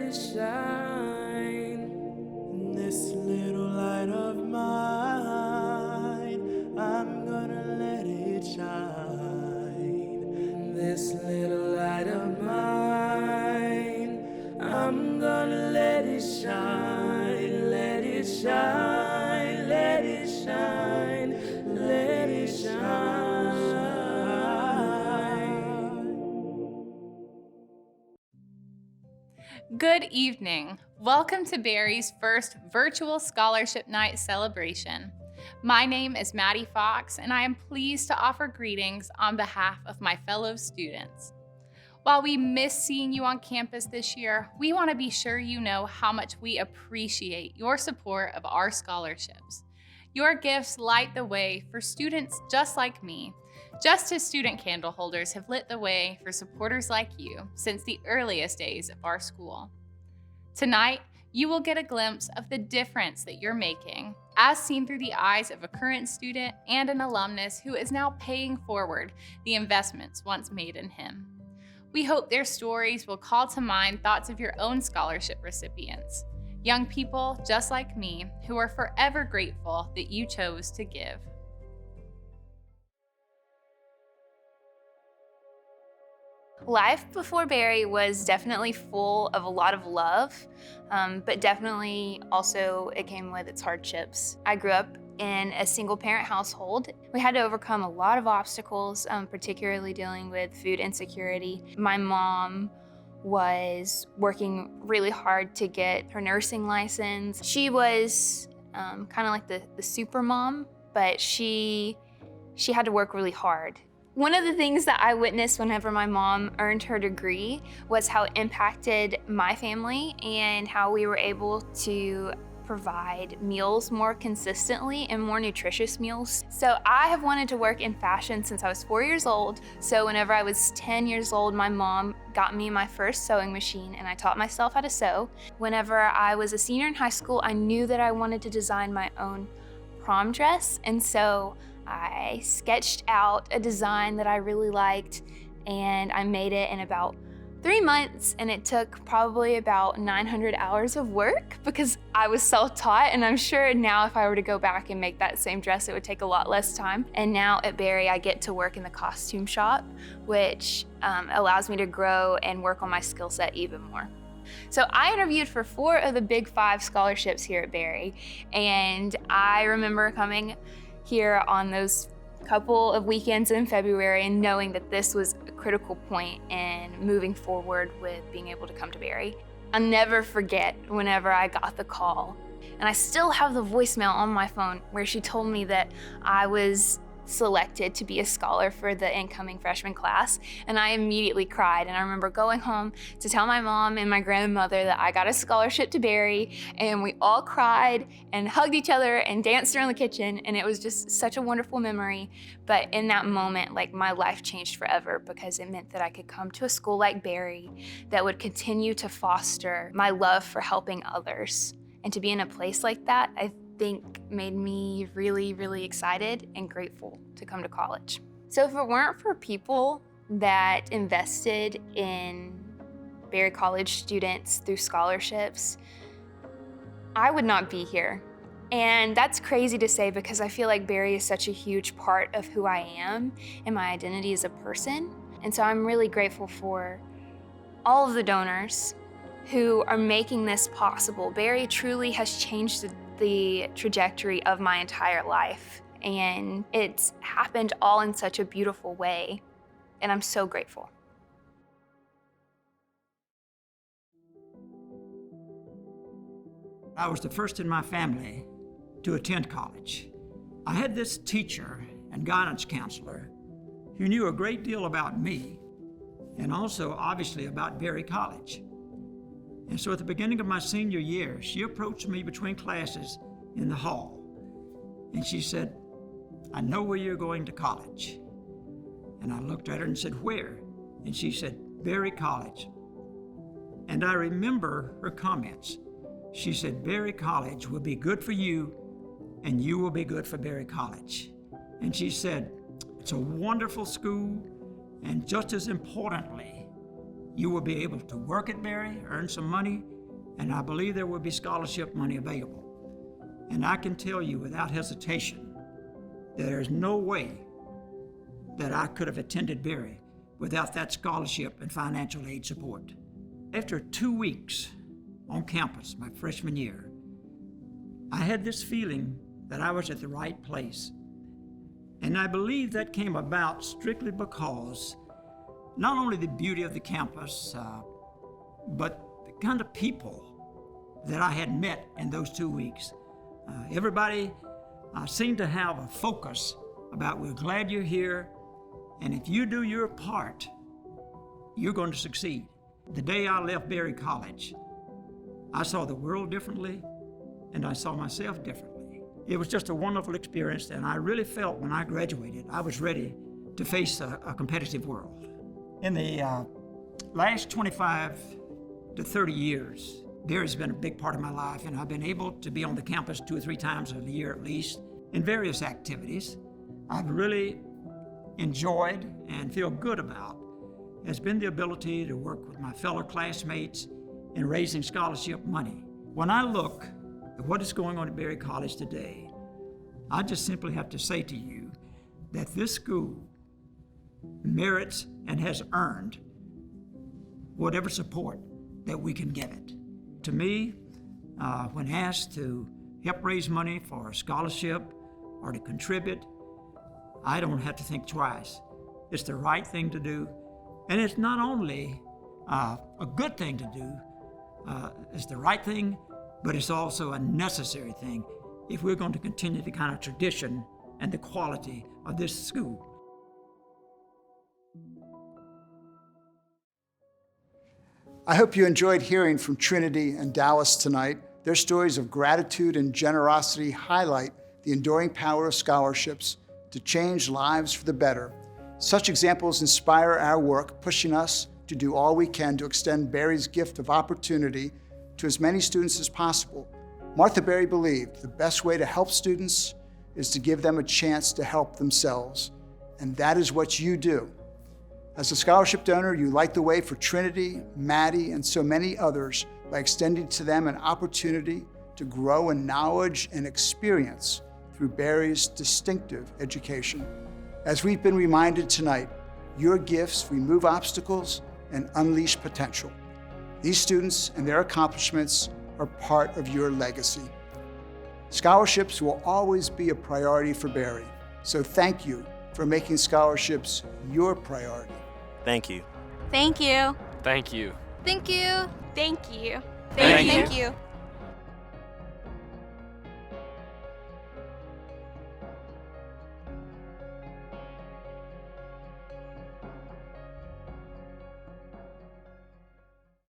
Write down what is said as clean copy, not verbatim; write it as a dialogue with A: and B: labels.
A: it shine. This little light of mine, I'm gonna let it shine. This little light of mine, I'm gonna let it shine, let it shine, let it shine, let it shine.
B: Good evening. Welcome to Barry's first virtual scholarship night celebration. My name is Maddie Fox, and I am pleased to offer greetings on behalf of my fellow students. While we miss seeing you on campus this year, we want to be sure you know how much we appreciate your support of our scholarships. Your gifts light the way for students just like me, just as student candle holders have lit the way for supporters like you since the earliest days of our school. Tonight, you will get a glimpse of the difference that you're making, as seen through the eyes of a current student and an alumnus who is now paying forward the investments once made in him. We hope their stories will call to mind thoughts of your own scholarship recipients, young people just like me who are forever grateful that you chose to give.
C: Life before Barry was definitely full of a lot of love, but definitely also it came with its hardships. I grew up in a single parent household. We had to overcome a lot of obstacles, particularly dealing with food insecurity. My mom was working really hard to get her nursing license. She was kind of like the super mom, but she had to work really hard. One of the things that I witnessed whenever my mom earned her degree was how it impacted my family and how we were able to provide meals more consistently and more nutritious meals. So I have wanted to work in fashion since I was 4 years old. So whenever I was 10 years old, my mom got me my first sewing machine and I taught myself how to sew. Whenever I was a senior in high school, I knew that I wanted to design my own prom dress. And so I sketched out a design that I really liked and I made it in about 3 months, and it took probably about 900 hours of work because I was self-taught, and I'm sure now if I were to go back and make that same dress, it would take a lot less time. And now at Barry, I get to work in the costume shop, which allows me to grow and work on my skill set even more. So I interviewed for 4 of the Big 5 scholarships here at Barry, and I remember coming here on those couple of weekends in February and knowing that this was a critical point in moving forward with being able to come to Barry. I'll never forget whenever I got the call, and I still have the voicemail on my phone where she told me that I was selected to be a scholar for the incoming freshman class, and I immediately cried. And I remember going home to tell my mom and my grandmother that I got a scholarship to Barry, and we all cried and hugged each other and danced around the kitchen, and it was just such a wonderful memory. But in that moment, like, my life changed forever because it meant that I could come to a school like Barry that would continue to foster my love for helping others. And to be in a place like that, I think made me really, really excited and grateful to come to college. So if it weren't for people that invested in Barry College students through scholarships, I would not be here. And that's crazy to say because I feel like Barry is such a huge part of who I am and my identity as a person. And so I'm really grateful for all of the donors who are making this possible. Barry truly has changed the trajectory of my entire life, and it's happened all in such a beautiful way, and I'm so grateful.
D: I was the first in my family to attend college. I had this teacher and guidance counselor who knew a great deal about me and also obviously about Barry College. And so at the beginning of my senior year, she approached me between classes in the hall, and she said, "I know where you're going to college." And I looked at her and said, "Where?" And she said, "Barry College." And I remember her comments. She said, "Barry College will be good for you, and you will be good for Barry College." And she said, "It's a wonderful school, and just as importantly, you will be able to work at Barry, earn some money, and I believe there will be scholarship money available. And I can tell you without hesitation that there's no way that I could have attended Berry without that scholarship and financial aid support. After 2 weeks on campus my freshman year, I had this feeling that I was at the right place. And I believe that came about strictly because not only the beauty of the campus, but the kind of people that I had met in those 2 weeks. Everybody seemed to have a focus about, we're glad you're here, and if you do your part, you're going to succeed. The day I left Berry College, I saw the world differently, and I saw myself differently. It was just a wonderful experience, and I really felt when I graduated, I was ready to face a competitive world. In the last 25 to 30 years, Berry's been a big part of my life, and I've been able to be on the campus 2 or 3 times a year at least in various activities. I've really enjoyed and feel good about has been the ability to work with my fellow classmates in raising scholarship money. When I look at what is going on at Berry College today, I just simply have to say to you that this school merits and has earned whatever support that we can give it. To me, when asked to help raise money for a scholarship or to contribute, I don't have to think twice. It's the right thing to do, and it's not only a good thing to do, it's the right thing, but it's also a necessary thing if we're going to continue the kind of tradition and the quality of this school.
E: I hope you enjoyed hearing from Trinity and Dallas tonight. Their stories of gratitude and generosity highlight the enduring power of scholarships to change lives for the better. Such examples inspire our work, pushing us to do all we can to extend Berry's gift of opportunity to as many students as possible. Martha Berry believed the best way to help students is to give them a chance to help themselves, and that is what you do. As a scholarship donor, you light the way for Trinity, Maddie, and so many others by extending to them an opportunity to grow in knowledge and experience through Berry's distinctive education. As we've been reminded tonight, your gifts remove obstacles and unleash potential. These students and their accomplishments are part of your legacy. Scholarships will always be a priority for Berry, so thank you for making scholarships your priority.
F: Thank you.
G: Thank you.
F: Thank you.
G: Thank you.
C: Thank you.
F: Thank you.
G: Thank you.